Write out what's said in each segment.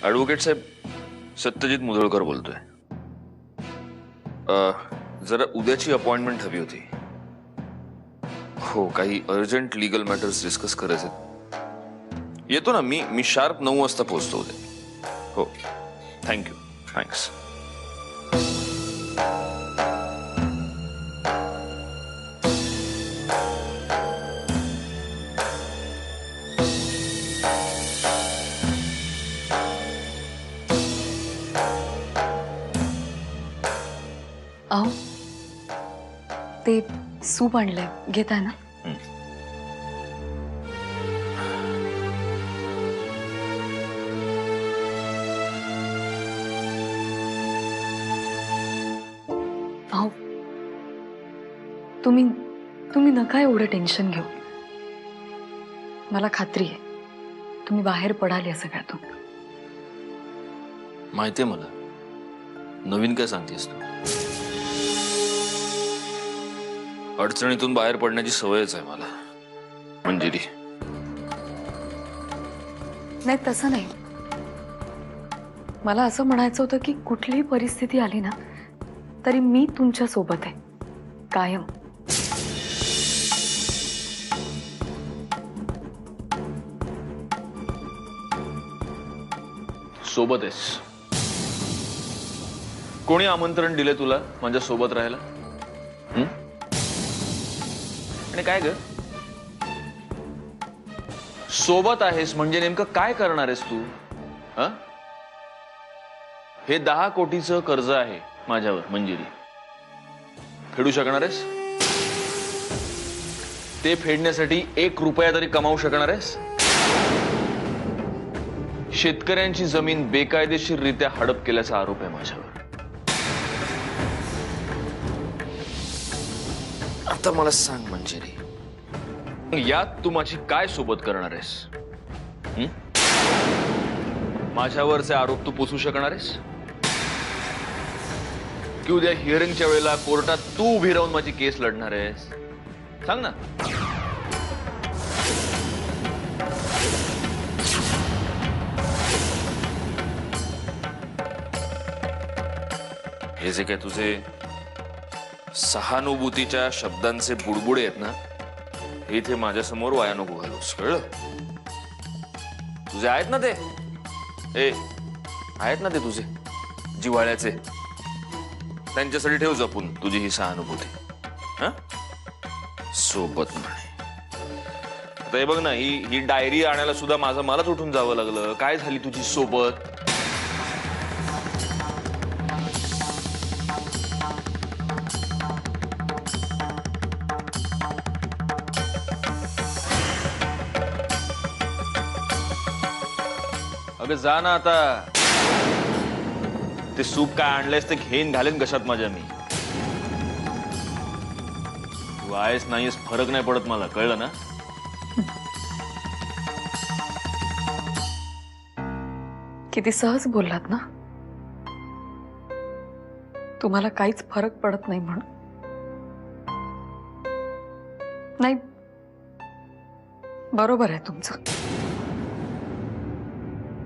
Advocate साहेब, सत्यजित मुधोळकर बोलतोय. जरा उद्याची अपॉइंटमेंट हवी होती. हो, काही अर्जंट लीगल मॅटर्स डिस्कस करायचे. येतो ना मी शार्प 9 वाजता पोहोचतो उद्या. हो, थँक्यू. थँक्स. अहो, ते सूप आणलंय, घेताय ना? अहो, तुम्ही नका एवढं टेन्शन घेऊ. मला खात्री आहे तुम्ही बाहेर पडाल या सगळ्यातून. माहितीये मला. नवीन काय सांगतेस तू? अडचणीतून बाहेर पडण्याची सवयच आहे मला, मंजिरी. नाही, तसं नाही. मला असं म्हणायचं होतं की कुठलीही परिस्थिती आली ना तरी मी तुमच्या सोबत आहे, कायम. सोबत आहेस? कोणी आमंत्रण दिले तुला माझ्या सोबत राहायला? आणि काय ग, सोबत आहेस म्हणजे नेमकं काय करणार आहेस तू? हे 10 कोटीचं कर्ज आहे माझ्यावर, मंजिरी. फेडू शकणार आहेस? ते फेडण्यासाठी 1 रुपया तरी कमावू शकणार आहेस? शेतकऱ्यांची जमीन बेकायदेशीररित्या हडप केल्याचा आरोप आहे माझ्यावर. आता मला सांग मंजिरी, यात तू माझी काय सोबत करणार आहेस? माझ्यावरचे आरोप तू पुसू शकणार आहेस की उद्या हिअरिंगच्या वेळेला कोर्टात तू उभी राहून माझी केस लढणार आहेस? सांग ना. हे जे काय तुझे सहानुभूतीच्या शब्दांचे बुडबुडे आहेत ना, हे इथे माझ्यासमोर वाया नको घालूस, कळलं? तुझे आहेत ना ते, आहेत ना ते तुझे जिव्हाळ्याचे, त्यांच्यासाठी ठेव जपून तुझी ही सहानुभूती. सोबत म्हणे. आता हे बघ ना, ही डायरी आणायला सुद्धा मलाच उठून जावं लागलं. काय झाली तुझी सोबत? अगं जा ना आता. ते सूप काय आणलंयस ते घेऊन घालेन कशात माझ्या मी. तू आहेस नाहीस फरक नाही पडत मला, कळलं ना? किती सहज बोललात ना. तुम्हाला काहीच फरक पडत नाही म्हणून. नाही, बरोबर आहे तुमचं.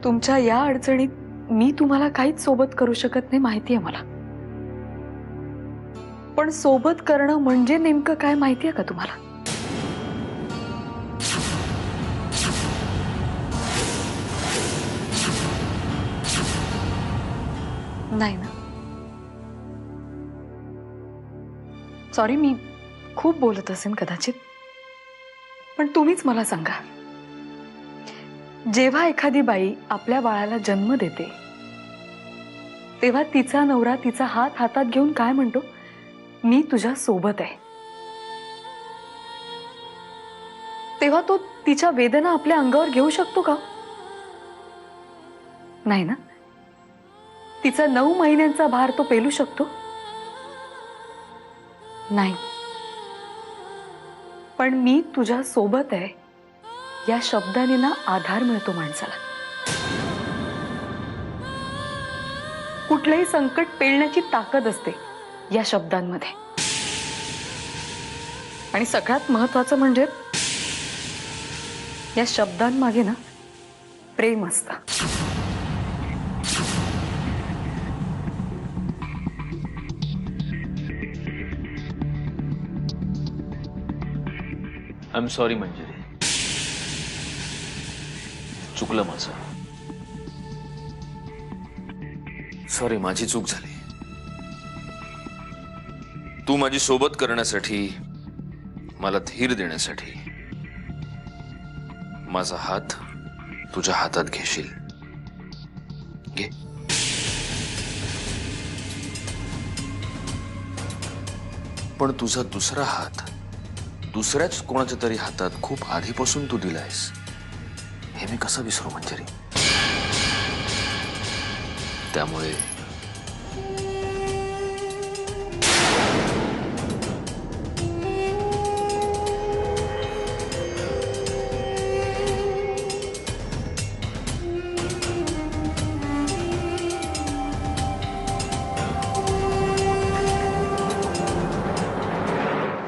तुमच्या या अडचणीत मी तुम्हाला काहीच सोबत करू शकत नाही, माहिती आहे मला. पण सोबत करणं म्हणजे नेमकं काय माहिती आहे का तुम्हाला? नाही ना. सॉरी, मी खूप बोलत असेन कदाचित, पण तुम्हीच मला सांगा, जेव्हा एखादी बाई आपल्या बाळाला जन्म देते तेव्हा तिचा नवरा तिचा हात हातात घेऊन काय म्हणतो? मी तुझ्या सोबत आहे. तेव्हा तो तिच्या वेदना आपल्या अंगावर घेऊ शकतो का? नाही ना. तिचा 9 महिन्यांचा भार तो पेलू शकतो? नाही. पण मी तुझ्या सोबत आहे या शब्दाने ना आधार मिळतो माणसाला. कुठलेही संकट पेलण्याची ताकद असते या शब्दांमध्ये. आणि सगळ्यात महत्त्वाचं म्हणजे या शब्दांमागे ना प्रेम असतं. आय एम सॉरी मंजिरी, चुकलं माझं. सॉरी, माझी चूक झाली. तू माझी सोबत करण्यासाठी, मला धीर देण्यासाठी माझा हात तुझ्या हातात घेशील. घे. पण तुझा दुसरा हात दुसऱ्याच कोणाच्या तरी हातात खूप आधीपासून तू दिलायस, हे मी कसं विसरू मंजिरी. त्यामुळे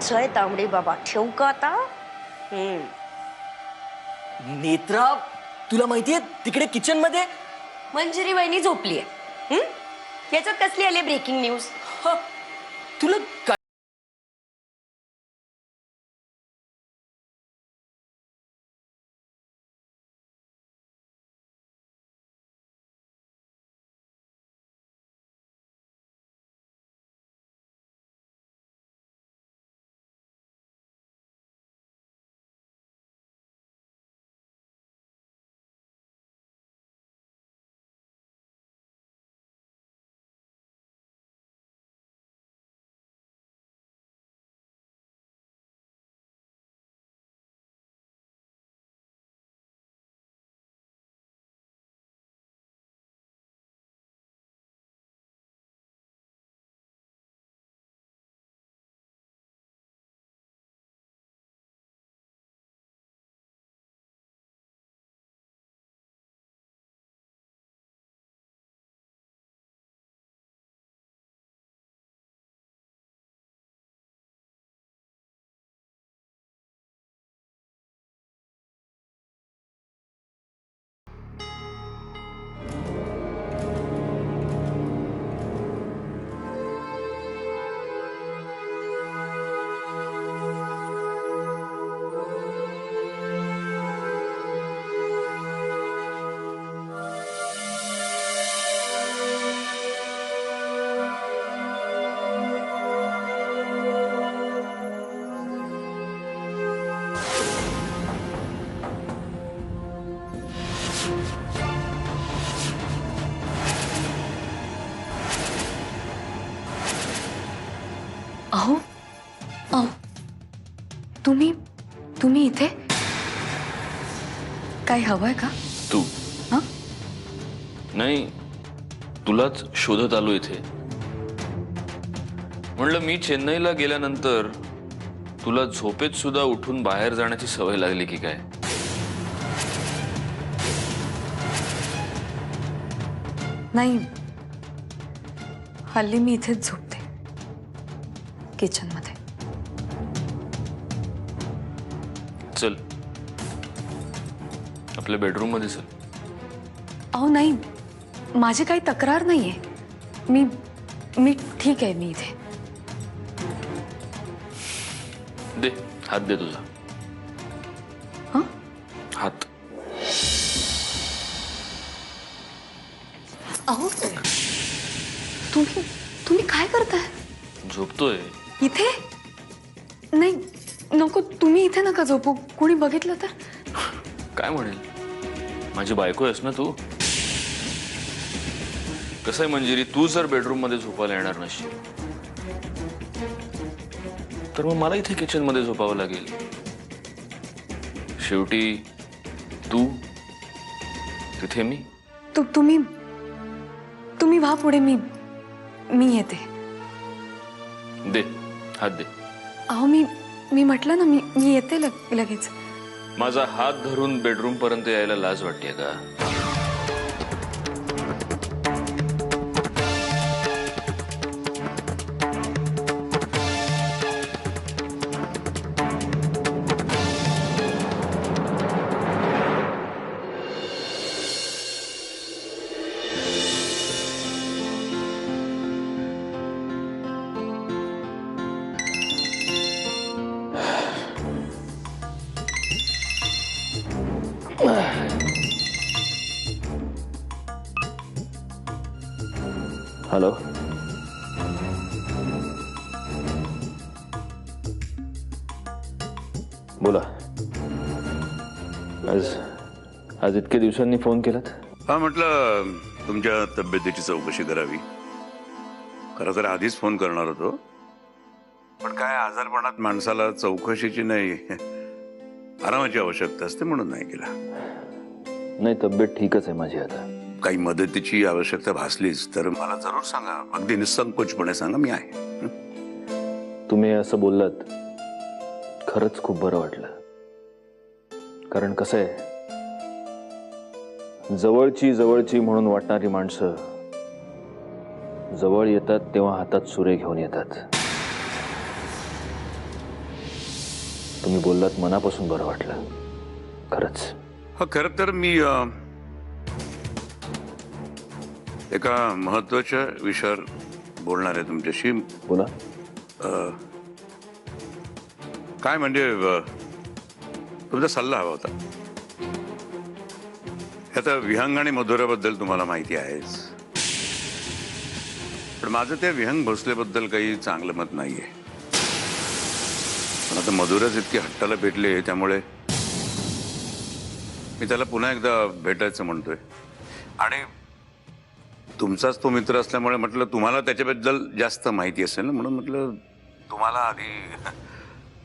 जय तांबडी बाबा, ठेवू का आता? नेत्रा, तुला माहितीये तिकडे किचन मध्ये मंजिरी वहिनी झोपलीये. याच्यात कसली आली ब्रेकिंग न्यूज? तुला काय अहो अहो, तुम्ही तुम्ही इथे काय हवंय का? तू हा? नाही, तुलाच शोधत आलो इथे. म्हणलं मी चेन्नईला गेल्यानंतर तुला झोपेत सुद्धा उठून बाहेर जाण्याची सवय लागली की काय? नाही, हल्ली मी इथेच झोपते, किचन मध्ये. चल आपल्या बेडरूम मध्ये चल. अहो नाही, माझी काही तक्रार नाहीये. मी मी ठीक आहे, मी इथे. दे हात, दे तुझा हा? हात. अहो तुम्ही तुम्ही काय करताय? झोपतोय. इथे नाही, नको, तुम्ही इथे नका झोपू. कोणी बघितलं तर? काय म्हणेल? माझी बायको आहेस ना तू. कसं आहे मंजिरी, तू जर बेडरूम मध्ये झोपायला येणार नसशील तर मग मला इथे किचन मध्ये झोपावं लागेल. शेवटी तू तिथे, मी. तुम्ही तुम्ही व्हा पुढे, मी येते. दे हात, दे. अहो मी म्हटलं ना, मी येते लगेच. माझा हात धरून बेडरूम पर्यंत यायला लाज वाटते का? बोला. आज आज इतक्या दिवसांनी फोन केलात? हा, म्हटलं तुमच्या तब्येतीची चौकशी करावी. खरं तर आधीच फोन करणार होतो, पण काय आजारपणात माणसाला चौकशीची नाही आरामाची आवश्यकता असते म्हणून नाही केला. नाही, तब्येत ठीकच आहे माझी आता. काही मदतीची आवश्यकता भासलीच तर मला जरूर सांगा. अगदी निसंकोचपणे सांगा, मी आहे. तुम्ही असं बोललात खरंच खूप बरं वाटलं. कारण कसं आहे, जवळची जवळची म्हणून वाटणारी माणसं जवळ येतात तेव्हा हातात सुरे घेऊन येतात. तुम्ही बोललात मनापासून बरं वाटलं खरंच. हा, खरं तर मी एका महत्वाच्या विषयावर बोलणार आहे तुमच्याशी. बोला. काय म्हणजे तुमचा सल्ला हवा होता. आता विहंग आणि मधुराबद्दल तुम्हाला माहिती आहेच, पण माझं त्या विहंग भोसलेबद्दल काही चांगलं मत नाहीये. पण आता मधुराच इतकी हट्टाला पेटले, त्यामुळे मी त्याला पुन्हा एकदा भेटायचं म्हणतोय. आणि तुमचाच तो मित्र असल्यामुळे म्हटलं तुम्हाला त्याच्याबद्दल जास्त माहिती असेल ना, म्हणून म्हटलं तुम्हाला आधी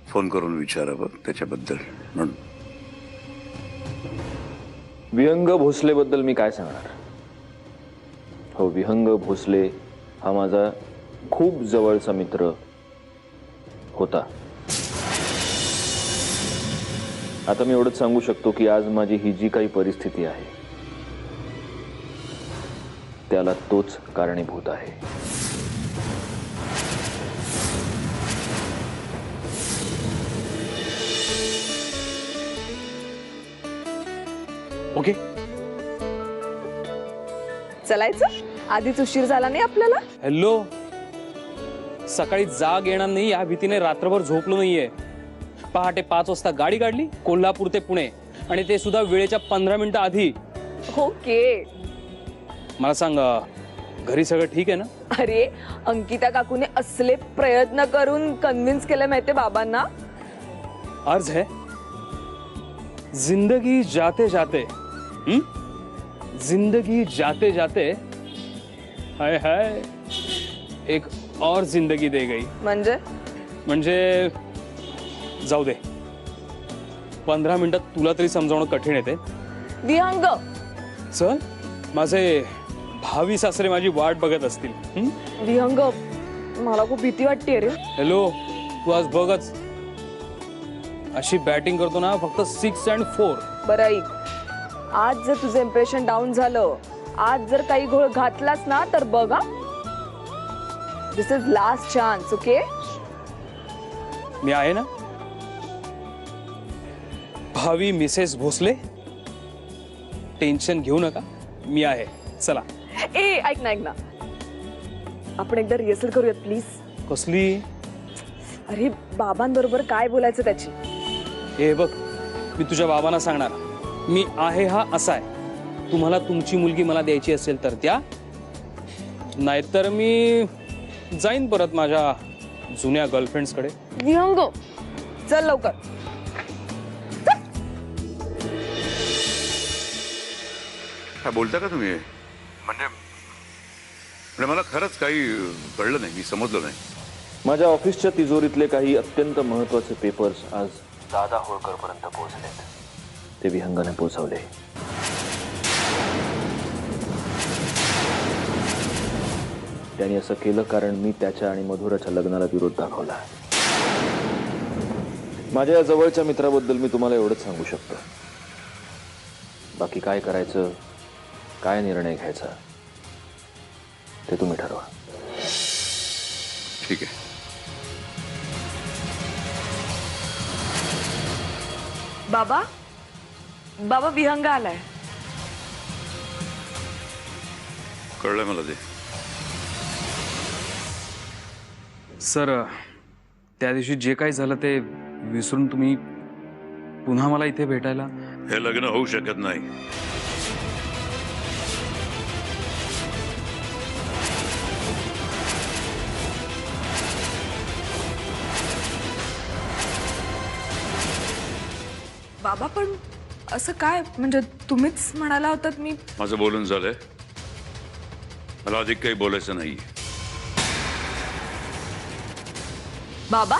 फोन करून विचारावं त्याच्याबद्दल म्हणून. विहंग भोसलेबद्दल मी काय सांगणार. हो, विहंग भोसले हा माझा खूप जवळचा मित्र होता. आता मी एवढंच सांगू शकतो की आज माझी ही जी काही परिस्थिती आहे त्याला तोच कारणीभूत आहे. ओके, चलायचं? आधीच उशीर झाला नाही आपल्याला? हॅलो. सकाळी जाग येणार नाही या भीतीने रात्रभर झोपलो नाहीये. पहाटे 5 वाजता गाडी काढली कोल्हापूर ते पुणे, आणि ते सुद्धा वेळेच्या 15 मिनिटं आधी. ओके. मला सांग, घरी सगळं ठीक आहे ना? अरे, अंकिता काकूने असले प्रयत्न करून कन्व्हिन्स केलं माहितीये बाबांना. अर्ज है जिंदगी जाते जाते, जिंदगी जाते जाते हाय हाय एक और जिंदगी दे गई. म्हणजे जाऊ दे, 15 मिनिटात तुला तरी समजावणं कठीण येते. विहंग, चल, माझे भावी सासरे माझी वाट बघत असतील. विहंग, मला खूप भीती वाटते रे. हॅलो, तू आज बघच, अशी बॅटिंग करतो ना, फक्त 6 and 4. बरं ऐक, आज जर तुझं इम्प्रेशन डाऊन झालं, आज जर काही घोळ घातलास ना, तर बघा, दिस इज लास्ट चान्स. ओके, मी आहे ना. भावी मिसेस भोसले, टेन्शन घेऊ नका, मी आहे. चला. ए, ऐक ना, आपण एकदा रिहर्सल करूयात प्लीज. कसली? अरे, बाबांबरोबर काय बोलायचं त्याची. हे बघ, मी तुझ्या बाबांना सांगणार, मी आहे हा असा आहे. तुम्हाला तुमची मुलगी मला द्यायची असेल तर द्या, नाहीतर मी जाईन परत माझ्या जुन्या गर्लफ्रेंड्सकडे. विहंग, चल लवकर. काय बोलता का तुम्ही? म्हणजे मला खरंच काही कळलं नाही, मी समजलो नाही. माझ्या ऑफिसच्या तिजोरीतले काही अत्यंत महत्वाचे पेपर्स आज दादा होळकर पर्यंत पोहोचलेत. ते विहंगाने पोहोचवले. त्यांनी असं केलं कारण मी त्याच्या आणि मधुराच्या लग्नाला विरोध दाखवला. माझ्या या जवळच्या मित्राबद्दल मी तुम्हाला एवढंच सांगू शकतो. बाकी काय करायचं, काय निर्णय घ्यायचा ते तुम्ही ठरवा. ठीक आहे. बाबा, बाबा विहंग आलाय. कळलं मला ते. सर, त्या दिवशी जे काही झालं ते विसरून तुम्ही पुन्हा मला इथे भेटायला. हे लग्न होऊ शकत नाही. बाबा पण असं काय म्हणजे तुम्हीच म्हणाला होतात मी माझं बोलून झालंय, मला अधिक काही बोलायचं नाहीये. बाबा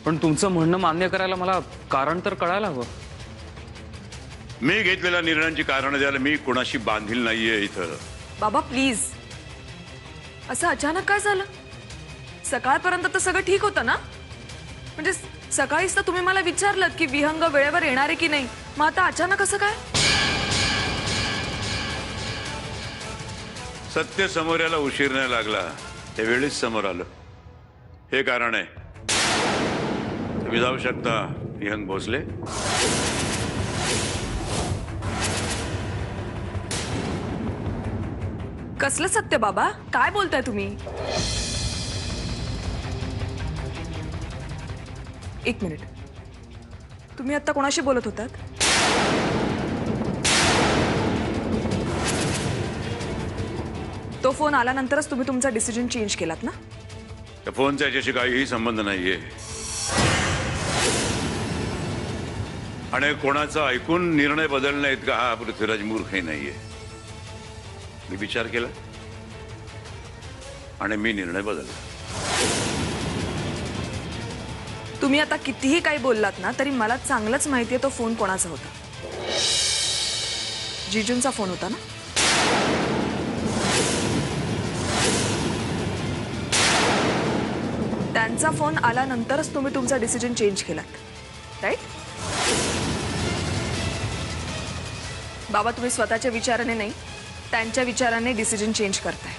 पण तुमचं म्हणणं मान्य करायला मला कारण तर कळायला हवं. मी घेतलेल्या निर्णयांची कारण द्यायला मी कोणाशी बांधील नाहीये इथं. बाबा प्लीज, असं अचानक काय झालं? सकाळपर्यंत तर सगळं ठीक होतं ना? म्हणजे सकाळीच तर तुम्ही मला विचारलं की विहंग वेळेवर येणार आहे की नाही, मग आता अचानक असं काय? सत्य समोर यायला उशीर नाही लागला, त्यावेळीच समोर आलं. हे कारण आहे. तुम्ही जाऊ शकता विहंग भोसले. कसलं सत्य बाबा, काय बोलताय तुम्ही? एक मिनिट, तुम्ही आता कोणाशी बोलत होतात? तो फोन आल्यानंतरच तुम्ही तुमचा डिसिजन चेंज केलात ना? त्या फोनचा याच्याशी काहीही संबंध नाहीये. आणि कोणाचा ऐकून निर्णय बदलण्या इतका हा पृथ्वीराज मूर्खही नाहीये. मी विचार केला आणि मी निर्णय बदलला. तुम्ही आता कितीही काही बोललात ना तरी मला चांगलंच माहितीये तो फोन कोणाचा होता. जीजूंचा फोन होता ना? त्यांचा फोन आल्यानंतरच तुम्ही तुमचा डिसिजन चेंज केलात, राईट? बाबा तुम्ही स्वतःच्या विचाराने नाही, त्यांच्या विचाराने डिसिजन चेंज करताय.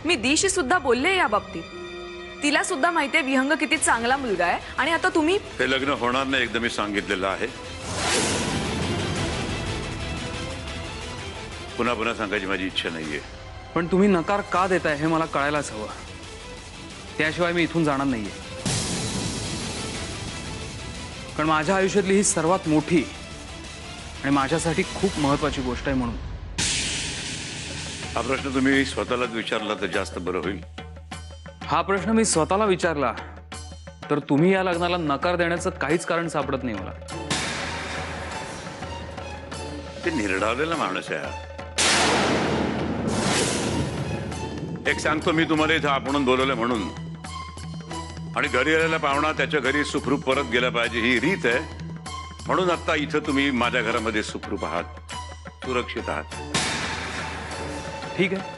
मी दीशी सुद्धा बोलले या बाबतीत. तिला सुद्धा माहितीये विहंग किती चांगला मुलगा आहे आणि आता तुम्ही हे लग्न होणार नाही एकदा मी सांगितलेलं आहे. पुन्हा पुन्हा सांगायची माझी इच्छा नाहीये. पण तुम्ही नकार का देताय हे मला कळायलाच हवं. त्याशिवाय मी इथून जाणार नाहीये. कारण माझ्या आयुष्यातली ही सर्वात मोठी आणि माझ्यासाठी खूप महत्वाची गोष्ट आहे. म्हणून हा प्रश्न तुम्ही स्वतःलाच विचारला तर जास्त बरं होईल. हा प्रश्न मी स्वतःला विचारला तर तुम्ही या लग्नाला नकार देण्याचं काहीच कारण सापडत नाही मला. ते निर्धावलेला माणूस आहे. एक सांगतो मी तुम्हाला, इथं आपण बोलवलं म्हणून, आणि घरी आलेला पाहुणा त्याच्या घरी सुखरूप परत गेला पाहिजे ही रीत आहे. म्हणून आता इथं तुम्ही माझ्या घरामध्ये सुखरूप आहात, सुरक्षित आहात. ठीक आहे,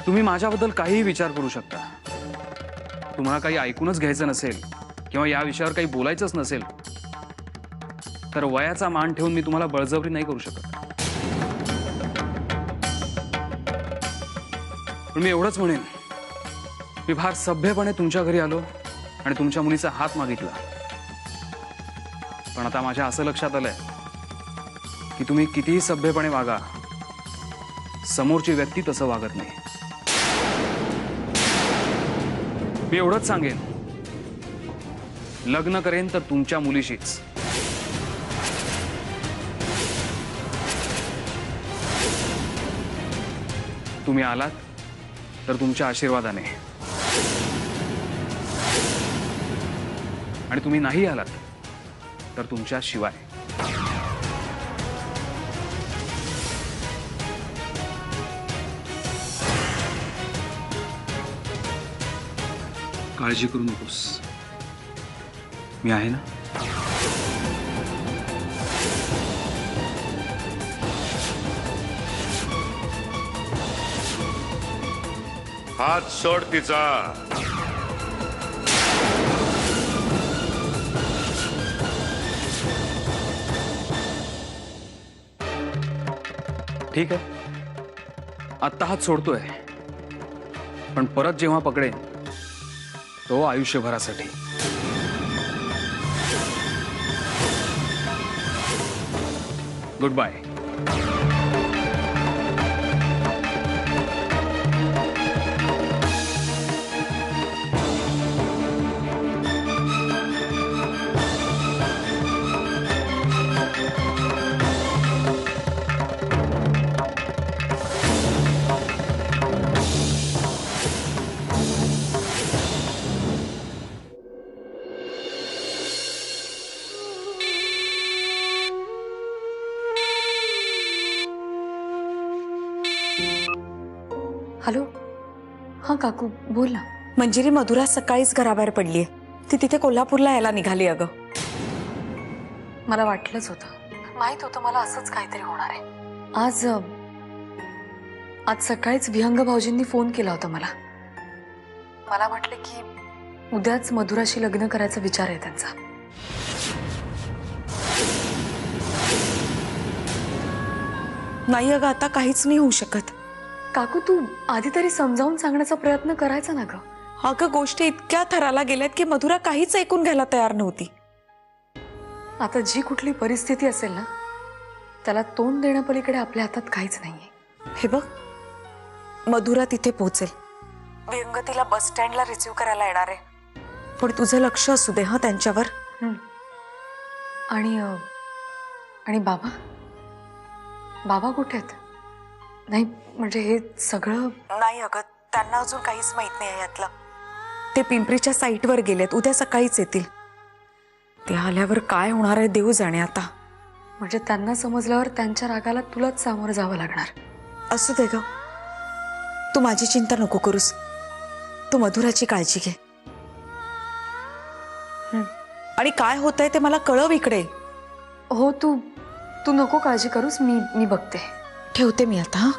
तुम्ही माझ्याबद्दल काहीही विचार करू शकता. तुम्हाला काही ऐकूनच घ्यायचं नसेल किंवा या विषयावर काही बोलायचंच नसेल तर वयाचा मान ठेवून मी तुम्हाला बळजबरी नाही करू शकत. पण मी एवढंच म्हणेन, मी फार सभ्यपणे तुमच्या घरी आलो आणि तुमच्या मुलीचा हात मागितला. पण आता माझ्या असं लक्षात आलंय की तुम्ही कितीही सभ्यपणे वागा, समोरची व्यक्ती तसं वागत नाही. मी एवढंच सांगेन, लग्न करेन तर तुमच्या मुलीशीच. तुम्ही आलात तर तुमच्या आशीर्वादाने, आणि तुम्ही नाही आलात तर तुमच्या शिवाय. काळजी करू नकोस, मी आहे ना. हात सोड तिचा. ठीक आहे, आत्ता हात सोडतोय, पण परत जेव्हा पकडेन तो आयुष्यभरासाठी. Good bye. हॅलो हां काकू बोल ना. मंजिरी मधुरा सकाळीच घराबाहेर पडलीये. ती तिथे कोल्हापूरला यायला निघाली अगं. मला वाटलंच होतं, माहित होतं मला असंच काहीतरी होणार आहे. आज सकाळीच विहंग भाऊजींनी फोन केला होता मला. मला म्हटलं की उद्याच मधुराशी लग्न करायचा विचार आहे त्यांचा. नाही अगं, आता काहीच नाही होऊ शकत. काकू तू आधी तरी समजावून सांगण्याचा प्रयत्न करायचा ना ग. अगं गोष्टी इतक्या थराला गेल्यात की मधुरा काहीच ऐकून घ्यायला तयार नव्हती. आता जी कुठली परिस्थिती असेल ना त्याला तोंड देण्यापलीकडे आपल्या हातात काहीच नाहीये. हे बघ, मधुरा तिथे पोहोचेल. विहंग तिला बस स्टँडला रिसीव्ह करायला येणार आहे. पण तुझं लक्ष असू दे हा त्यांच्यावर. आणि बाबा बाबा कुठे आहेत? नाही म्हणजे हे सगळं. नाही अगं, त्यांना अजून काहीच माहित नाही आहे यातलं. ते पिंपरीच्या साईटवर गेलेत, उद्या सकाळीच येतील. ते आल्यावर काय होणार आहे देव जाणे आता. म्हणजे त्यांना समजल्यावर त्यांच्या रागाला तुलाच सामोरं जावं लागणार. असू दे ग, तू माझी चिंता नको करूस. तू मधुराची काळजी घे. आणि काय होतंय ते मला कळव इकडे. हो तू नको काळजी करूस, मी बघते. ठेवते मी आता. हा.